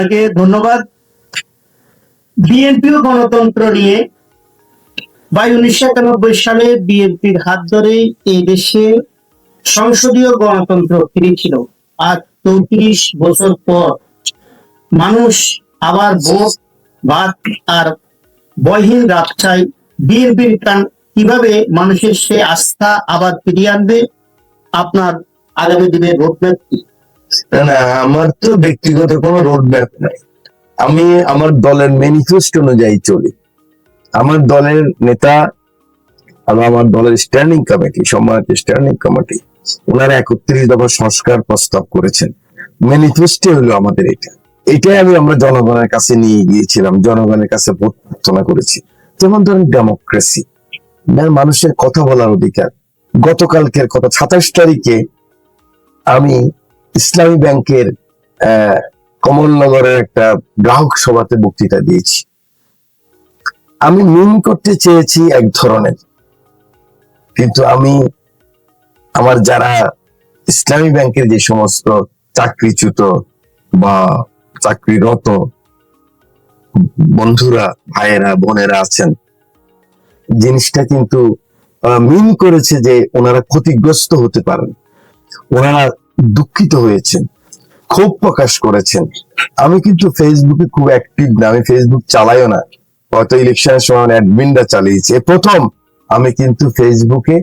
আপনাকে ধন্যবাদ। বিএনপি ও গণতন্ত্র নিয়ে 1991 সালে বিএনপির হাত ধরেই এই দেশে সংসদীয় গণতন্ত্র ফিরেছিল। আজ 34 বছর পর মানুষ আবার ভোট ভাত আর বয়হীন রাত চাই। বিএনপির কিভাবে মানুষের সে আস্থা আবার ফিরিয়ে আনবে? আপনার আগামী দিনের রোডম্যাপ কি? না, আমার তো ব্যক্তিগত কোনো রোডম্যাপ নাই। আমি আমার দলের ম্যানিফেস্টো অনুযায়ী চলি। আমার দলের নেতা আমার দলের স্ট্যান্ডিং কমিটি, সম্মানিত স্ট্যান্ডিং কমিটি, ওনারা 31 দফা সংস্কার প্রস্তাব করেছেন। ম্যানিফেস্টো হলো আমাদের এটাই আমরা জনগণের কাছে নিয়ে গিয়েছিলাম, জনগণের কাছে ভোট প্রার্থনা করেছি। যেমন ধরেন ডেমোক্রেসি, মানুষের কথা বলার অধিকার। গতকালকের কথা 27 তারিখে আমি ইসলামী ব্যাংকের কমলনগরের একটা গ্রাহক সভাতে বক্তৃতা দিয়েছি। আমি মিন করতে চেয়েছি এক ধরনের, কিন্তু আমি আমার যারা ইসলামী ব্যাংকের যে সমস্ত চাকরিচ্যুত বা চাকরিরত বন্ধুরা, ভাইয়েরা, বোনেরা আছেন, জিনিসটা কিন্তু মিন করেছে যে ওনারা ক্ষতিগ্রস্ত হতে পারেন, ওনারা দুঃখিত হয়েছেন, ক্ষোভ প্রকাশ করেছেন। আমি কিন্তু ফেসবুকে খুব অ্যাক্টিভ না, আমি ফেসবুক চালাইও না, হয়তো ইলেকশনের সময় অ্যাডমিনরা চালিয়েছে। প্রথম আমি কিন্তু ফেসবুকে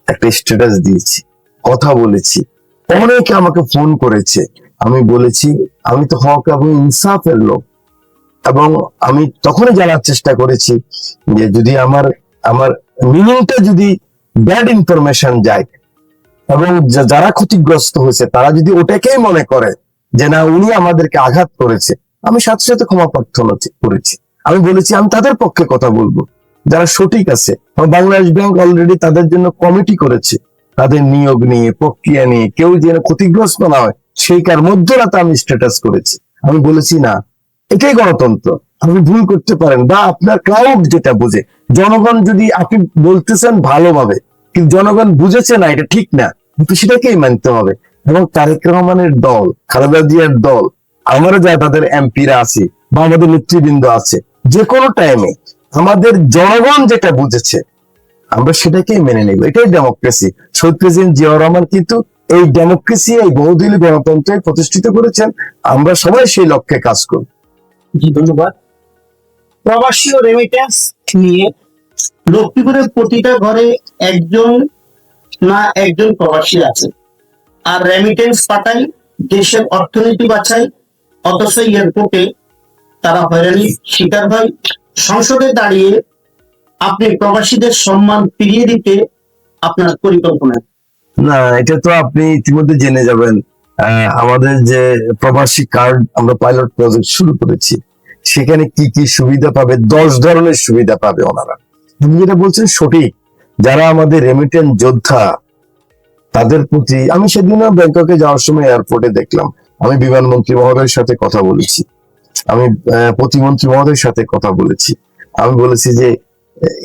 একটা স্ট্যাটাস দিয়েছি, কথা বলেছি, অনেকে আমাকে ফোন করেছে। আমি বলেছি আমি তো হক এবং ইনসাফের লোক, এবং আমি তখনই জানার চেষ্টা করেছি যে যদি আমার মিনিংটা যদি ব্যাড ইনফরমেশন যায় এবং যারা ক্ষতিগ্রস্ত হয়েছে তারা যদি ওটাকেই মনে করে যে না উনি আমাদেরকে আঘাত করেছে, আমি সাথে সাথে ক্ষমা প্রার্থনা করেছি। আমি বলেছি আমি তাদের পক্ষে কথা বলবো যারা সঠিক আছে। বাংলাদেশ ব্যাংক অলরেডি তাদের জন্য কমিটি করেছে, তাদের নিয়োগ নিয়ে, প্রক্রিয়া নিয়ে, কেউ যেন ক্ষতিগ্রস্ত না হয় সেইকার মধ্যরাতে আমি স্ট্যাটাস করেছি। আমি বলেছি না, এটাই গণতন্ত্র, আপনি ভুল করতে পারেন, বা আপনার ক্রাউড যেটা বুঝে। জনগণ যদি আপনি বলতেছেন ভালোভাবে, কিন্তু জনগণ বুঝেছে না এটা ঠিক না, কিন্তু সেটাকেই মানতে হবে। এবং তারেক রহমানের দল, খালেদা জিয়ার দল, আমরা যা তাদের এমপিরা আছে বা আমাদের নেতৃবৃন্দ আছে, যে কোনো টাইমে আমাদের জনগণ যেটা বুঝেছে আমরা সেটাকেই মেনে নেব। এটাই ডেমোক্রেসি। শহীদ প্রেসিডেন্ট জিয়াউর রহমান কিন্তু এই ডেমোক্রেসি, এই বহুদলীয় গণতন্ত্রে প্রতিষ্ঠিত করেছেন। আমরা সবাই সেই লক্ষ্যে কাজ করব। জি, ধন্যবাদ। প্রবাসী ও রেমিটেন্স নিয়ে লক্ষ্মীপুরের প্রতিটা ঘরে একজন না একজন প্রবাসী আছে, আর রেমিটেন্স পাঠাই, দেশের অর্থনীতি বাঁচাই, অথচ এয়ারপোর্টে তারা হয়রানির শিকার হয়। সংসদে দাঁড়িয়ে আপনি প্রবাসীদের সম্মান ফিরিয়ে দিতে আপনার পরিকল্পনা? না, এটা তো আপনি ইতিমধ্যে জেনে যাবেন। আমাদের যে প্রবাসী কার্ড আমরা পাইলট প্রজেক্ট শুরু করেছি, সেখানে কি কি সুবিধা পাবে, 10 ধরনের সুবিধা পাবে ওনারা। আপনি যেটা বলছেন সঠিক, যারা আমাদের রেমিটেন্স যোদ্ধা তাদের প্রতি আমি সেদিনও ব্যাংককে যাওয়ার সময় এয়ারপোর্টে দেখলাম, আমি বিমানমন্ত্রী মহোদয়ের সাথে কথা বলেছি, আমি প্রতিমন্ত্রী মহোদয়ের সাথে কথা বলেছি। আমি বলেছি যে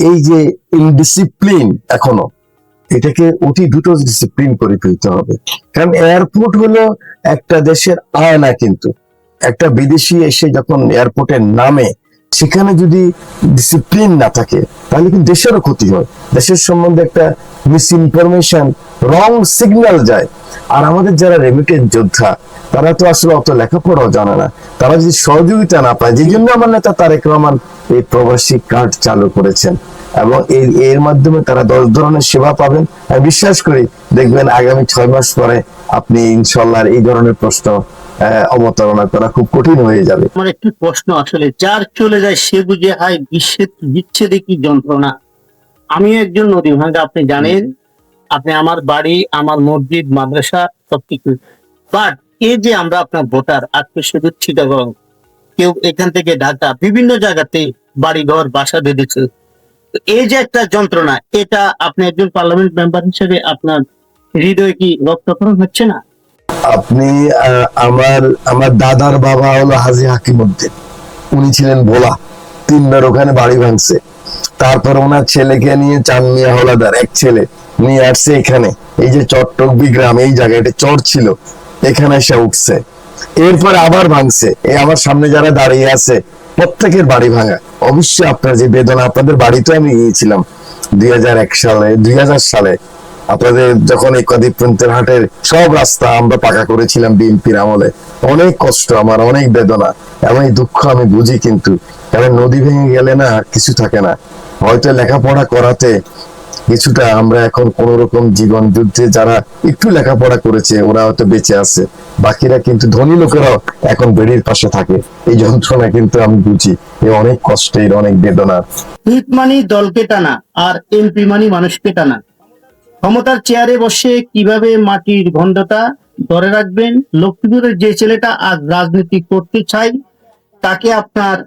এই যে ইনডিসিপ্লিন এখনো, এটাকে অতি দ্রুত ডিসিপ্লিন করে ফেলতে হবে। কারণ এয়ারপোর্ট হলো একটা দেশের আয়না, কিন্তু একটা বিদেশি এসে যখন এয়ারপোর্টে নামে, সেখানে যদি ডিসিপ্লিন না থাকে তাহলে কিন্তু দেশেরও ক্ষতি হয়। দেশের সম্বন্ধে একটা মিস ইনফরমেশন, রং সিগন্যাল যায়। আর আমাদের যারা রেমিটেন্স যোদ্ধা, তারা তো আসলে অত লেখাপড়াও জানে না, তারা যদি সহযোগিতা না পায়, যে জন্য আমার নেতা তারেক রহমান এই প্রবাসী কার্ড চালু করেছেন, এবং এর মাধ্যমে তারা 10 ধরনের সেবা পাবেন। আমি বিশ্বাস করি দেখবেন আগামী 6 মাস পরে আপনি ইনশাল্লাহ এই ধরনের প্রশ্ন অবতারণা করা খুব কঠিন হয়ে যাবে। আমার একটি প্রশ্ন, আসলে যার চলে যায় সে বুঝে হয় বিচ্ছেদে কি যন্ত্রণা। আমি একজন নদী ভাঙ্গা, আপনি জানেন, আপনি আমার বাড়ি, আমার মসজিদ, মাদ্রাসা সবকিছু। বাট এই যে আমরা আপনার ভোটার, আজকে শুধু চিটাগং, কেউ এখান থেকে ঢাকা, বিভিন্ন জায়গাতে বাড়িঘর বাসা বেঁধেছে। এই যে একটা যন্ত্রণা, এটা আপনি একজন পার্লামেন্ট মেম্বার হিসেবে আপনার হৃদয়ে কি রক্তক্ষরণ হচ্ছে না? আপনি আমার দাদার বাবা হলো হাজী হাকিমউদ্দিন, উনি ছিলেন ভোলা, 3বার ওখানে বাড়ি ভাঙছে। তারপর ওনার ছেলেকে নিয়ে চানমিয়া হলাদার এক ছেলে নিয়ে আসছে এখানে, এই যে চট্টগ্রাম গ্রাম, এই জায়গায় এটা চর ছিল, এখানে এসে উঠছে। এরপরে আবার ভাঙছে, এই আমার সামনে যারা দাঁড়িয়ে আছে প্রত্যেকের বাড়ি ভাঙা। অবশ্যই আপনার যে বেদনা, আপনাদের বাড়িতে আমি গিয়েছিলাম 2001 সালে আপনাদের যখন এই কদিপ্রান্তের হাটের সব রাস্তা আমরা পাকা করেছিলাম বিএনপির আমলে। অনেক কষ্ট আমার, অনেক বেদনা এবং এই দুঃখ আমি বুঝি, কিন্তু কারণ নদী ভেঙে গেলে না কিছু থাকে না। হয়তো লেখাপড়া করাতে কিছুটা আমরা এখন কোন রকম জীবন যুদ্ধে যারা একটু লেখাপড়া করেছে ওরা হয়তো বেঁচে আছে, বাকিরা কিন্তু ধনী লোকেরাও এখন বেড়ির পাশে থাকে। এই যন্ত্রণা কিন্তু আমি বুঝি, এ অনেক কষ্টের, অনেক বেদনার। হুইপ মানি দলকে টানা আর এমপি মানি মানুষকে টানা। ক্ষমতার চেয়ারে বসে কিভাবে মাটির গন্ধটা ধরে রাখবেন? লক্ষ্মীপুরের যে ছেলেটা আজ রাজনীতি করতে চাই তাকে আপনার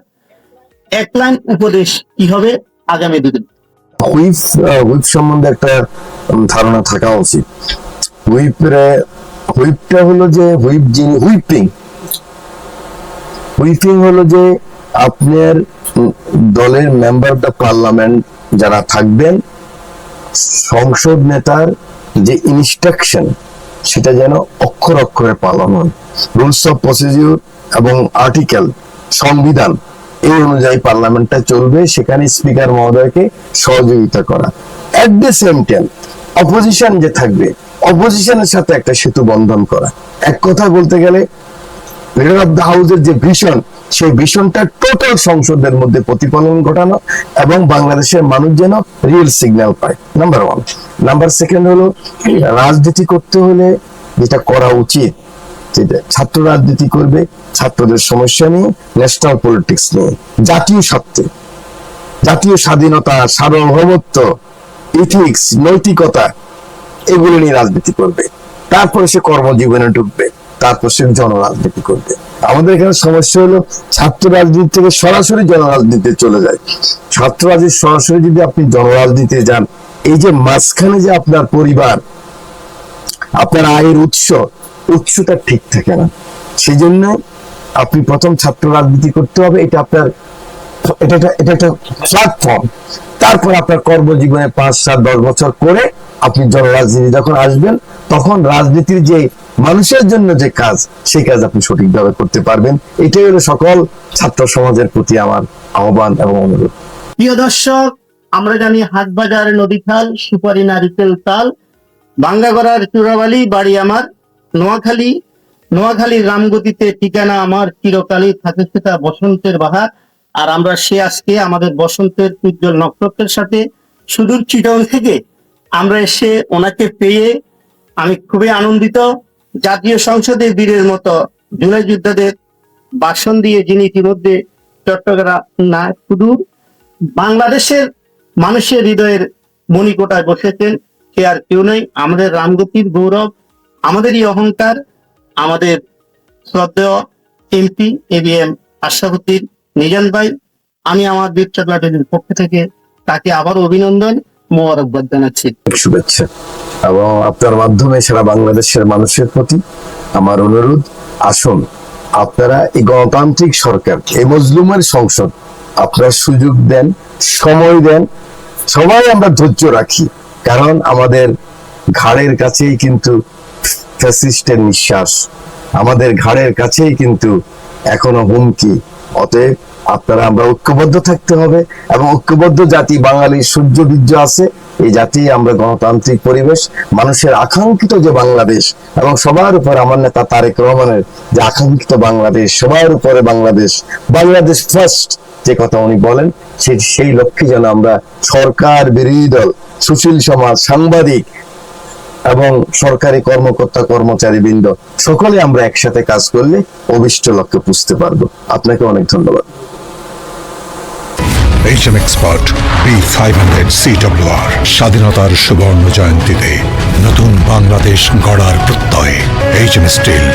এক লাইন উপদেশ কি হবে আগামী দিনে? হুইপ সম্বন্ধে একটা ধারণা থাকা উচিত। হুইপটা হলো যে হুইপিং হলো যে আপনার দলের মেম্বার অফ দ্য পার্লামেন্ট যারা থাকবেন, সংসদ নেতার যে ইনস্ট্রাকশন সেটা যেন অক্ষর অক্ষরে পালন হয়। রুলস অফ প্রসিডিউর এবং আর্টিকেল, সংবিধান এই অনুযায়ী পার্লামেন্টটা চলবে, সেখানে স্পিকার মহোদয়কে সহযোগিতা করা। At the same time opposition যে থাকবে, অপোজিশনের সাথে একটা সেতু বন্ধন করা। এক কথা বলতে গেলে লিডার অফ দ্য হাউসের যে ভিশন, সেই ভিশনটা টোটাল সংসদের মধ্যে প্রতিফলন ঘটানো এবং বাংলাদেশের মানুষ যেন রিয়েল সিগন্যাল পায়, নাম্বার ওয়ান। নাম্বার সেকেন্ড হলো রাজনীতি করতে হলে যেটা করা উচিত, যেটা ছাত্র রাজনীতি করবে ছাত্রদের সমস্যা নিয়ে, ন্যাশনাল পলিটিক্স নিয়ে, জাতীয় স্বার্থে, জাতীয় স্বাধীনতা, সার্বভৌমত্ব, ইথিক্স, নৈতিকতা এগুলো নিয়ে রাজনীতি করবে। তারপরে সে কর্মজীবনে ঢুকবে, তারপর সে জনরাজনীতি করবে। আমাদের এখানে সমস্যা হলো ছাত্র রাজনীতি থেকে সরাসরি জনরাজনীতিতে চলে যায়। ছাত্র রাজনীতি সরাসরি যদি আপনি জনরাজনীতিতে যান, এই যে মাঝখানে যে আপনার পরিবার, আপনার আয়ের উৎসটা ঠিক থাকে না। সেই জন্য আপনি প্রথম ছাত্র রাজনীতি করতে হবে, এটা আপনার এটা একটা প্ল্যাটফর্ম। তারপর আপনার কর্মজীবনে 5, 7, 10 বছর করে আপনি জনরাজনীতি যখন আসবেন, তখন রাজনীতির যে মানুষের জন্য যে কাজ, সেই কাজ আপনি সঠিকভাবে করতে পারবেন। এটাই হলো সকল ছাত্র সমাজের প্রতি আমার আহ্বান এবং অনুরোধ। প্রিয় দর্শক, আমরা জানি হাটবাজার নদীখাল, সুপারি নারিকেল তাল, ভাঙ্গাগড়ার চূড়াবালি, বাড়ি আমার নোয়াখালীর রামগতিতে ঠিকানা আমার, চিরকালই থাকে সেটা বসন্তের বাহার। আর আমরা আজকে আমাদের বসন্তের উজ্জ্বল নক্ষত্রের সাথে সুদূর চিটং থেকে আমরা এসে ওনাকে পেয়ে আমি খুবই আনন্দিত। জাতীয় সংসদে বীরের মতো জুলাই যোদ্ধাদের ভাষণ দিয়ে যিনি ইতিমধ্যে চট্টগ্রাম না সুদূর বাংলাদেশের মানুষের হৃদয়ের মণিকোটায় বসেছেন, সে আর কেউ নয়, আমাদের রামগতির গৌরব, আমাদেরই অহংকার, আমাদের শ্রদ্ধেয় এমপি ABM আশরাফুদ্দিন নিজাম ভাই। আমি আমার বীরচা ব্যাটালির পক্ষ থেকে তাকে আবার অভিনন্দন, মোবারকবাদ জানাচ্ছি, শুভেচ্ছা। এবং আপনার মাধ্যমে সারা বাংলাদেশের মানুষের প্রতি আমার অনুরোধ, আসুন আপনারা এই গণতান্ত্রিক সরকার, এই মজলুমের সংসদ আপনারা সুযোগ দেন, সময় দেন, সবাই আমরা ধৈর্য রাখি। কারণ আমাদের ঘাড়ের কাছেই কিন্তু ফ্যাসিস্টের নিঃশ্বাস, আমাদের ঘাড়ের কাছেই কিন্তু এখনো হুমকি। অতএব আপনারা আমরা ঐক্যবদ্ধ থাকতে হবে এবং ঐক্যবদ্ধ জাতি বাঙালির সূর্য বীর্য আছে। এই জাতি আমরা গণতান্ত্রিক পরিবেশ, মানুষের আকাঙ্ক্ষিত যে বাংলাদেশ এবং সবার উপরে আমার নেতা তারেক রহমানের যে আকাঙ্ক্ষিত বাংলাদেশ, সবার উপরে বাংলাদেশ ফার্স্ট যে কথা উনি বলেন, সেই লক্ষ্যে যেন আমরা সরকার, বিরোধী দল, সুশীল সমাজ, সাংবাদিক এবং সরকারি কর্মকর্তা কর্মচারী বৃন্দ সকলে আমরা একসাথে কাজ করলে অভিষ্ট লক্ষ্যে পুষতে পারবো। আপনাকে অনেক ধন্যবাদ। HM Expert B500 CWR স্বাধীনতার সুবর্ণ জয়ন্তীতে নতুন বাংলাদেশ গড়ার প্রত্যয়। HM Steel